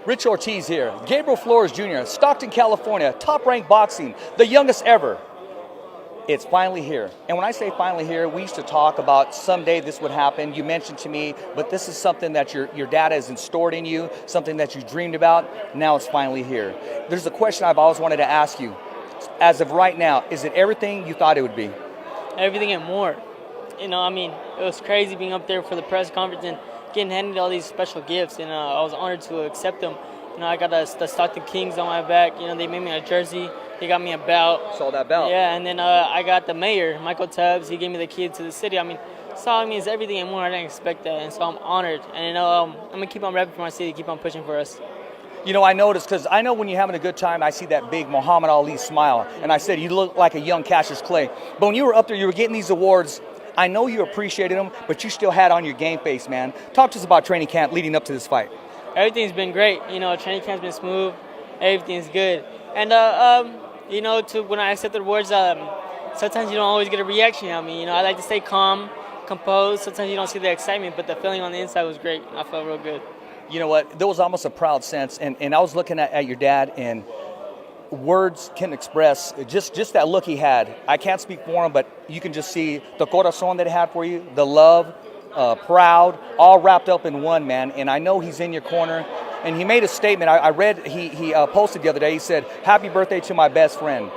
Rich Ortiz here. Gabriel Flores Jr., Stockton, California, top-ranked boxing, the youngest ever. It's finally here. And when I say finally here, we used to talk about someday this would happen. You mentioned to me, but this is something that your dad has installed in you, something that you dreamed about. Now it's finally here. There's a question I've always wanted to ask you. As of right now, is it everything you thought it would be? Everything and more. It was crazy being up there for the press conference and getting handed all these special gifts, and I was honored to accept them. I got the Stockton Kings on my back. They made me a jersey. They got me a belt. Saw that belt. Yeah, and then I got the mayor, Michael Tubbs. He gave me the key to the city. It's everything and more. I didn't expect that, and so I'm honored. And I'm gonna keep on rapping for my city, keep on pushing for us. I noticed, because I know when you're having a good time, I see that big Muhammad Ali smile. And I said, you look like a young Cassius Clay. But when you were up there, you were getting these awards. I know you appreciated them, but you still had on your game face, man. Talk to us about training camp leading up to this fight. Everything's been great. Training camp's been smooth. Everything's good. And, when I accept the awards, sometimes you don't always get a reaction. I like to stay calm, composed. Sometimes you don't see the excitement, but the feeling on the inside was great. I felt real good. You know what? There was almost a proud sense. And I was looking at your dad, and words can express just that look he had. I can't speak for him, but you can just see the corazón that he had for you, the love, proud, all wrapped up in one, man. And I know he's in your corner. And he made a statement. I read, he posted the other day, he said, "Happy birthday to my best friend."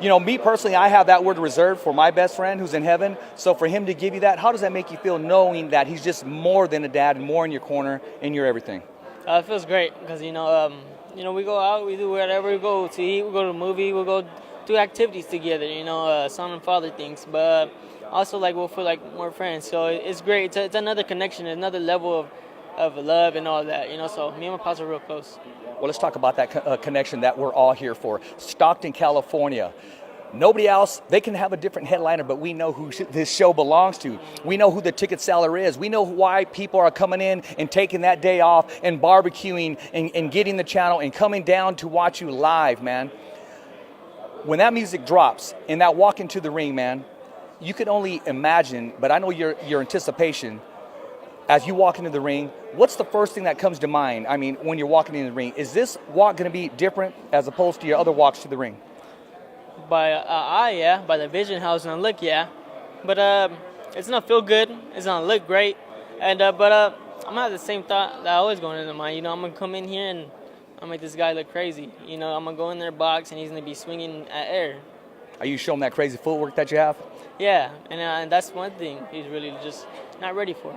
Me personally, I have that word reserved for my best friend who's in heaven. So for him to give you that, how does that make you feel, knowing that he's just more than a dad and more in your corner and your everything? It feels great because, we go out, we do whatever, we go to eat, we go to a movie, we'll go do activities together, son and father things. But also, we'll feel more friends. So it's great. It's another connection, another level of love and all that, So me and my pops are real close. Well, let's talk about that connection that we're all here for. Stockton, California. Nobody else, they can have a different headliner, but we know who this show belongs to. We know who the ticket seller is. We know why people are coming in and taking that day off and barbecuing and getting the channel and coming down to watch you live, man. When that music drops and that walk into the ring, man, you can only imagine, but I know your anticipation as you walk into the ring. What's the first thing that comes to mind? When you're walking in the ring, is this walk going to be different as opposed to your other walks to the ring? By eye, yeah. By the vision, how it's gonna look, yeah. But it's gonna feel good. It's gonna look great. And I'm gonna have the same thought that always going into mind. I'm gonna come in here and I'm gonna make this guy look crazy. I'm gonna go in there, box, and he's gonna be swinging at air. Are you showing that crazy footwork that you have? Yeah, and that's one thing he's really just not ready for.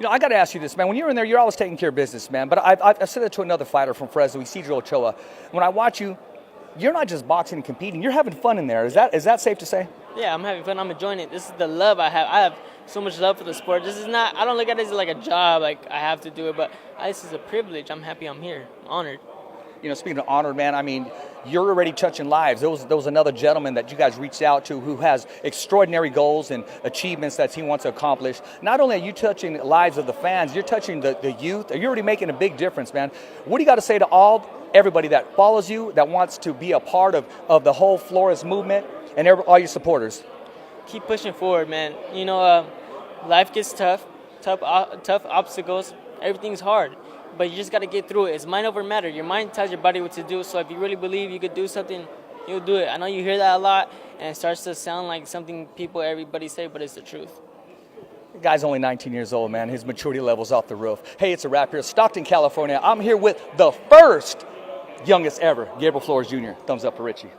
I got to ask you this, man. When you're in there, you're always taking care of business, man. But I've said it to another fighter from Fresno, Isidro Ochoa. When I watch you, you're not just boxing and competing. You're having fun in there. Is that safe to say? Yeah, I'm having fun. I'm enjoying it. This is the love I have. I have so much love for the sport. I don't look at it as like a job, like I have to do it, but this is a privilege. I'm happy I'm here. I'm honored. Speaking of honored, man, you're already touching lives. There was another gentleman that you guys reached out to who has extraordinary goals and achievements that he wants to accomplish. Not only are you touching lives of the fans, you're touching the youth. You're already making a big difference, man. What do you got to say to everybody that follows you, that wants to be a part of the whole Flores movement, and all your supporters? Keep pushing forward, man. Life gets tough obstacles. Everything's hard. But you just got to get through it. It's mind over matter. Your mind tells your body what to do. So if you really believe you could do something, you'll do it. I know you hear that a lot, and it starts to sound like something everybody say, but it's the truth. The guy's only 19 years old, man. His maturity level's off the roof. Hey, it's a wrap here. Stockton, California. I'm here with the first youngest ever, Gabriel Flores Jr. Thumbs up for Richie.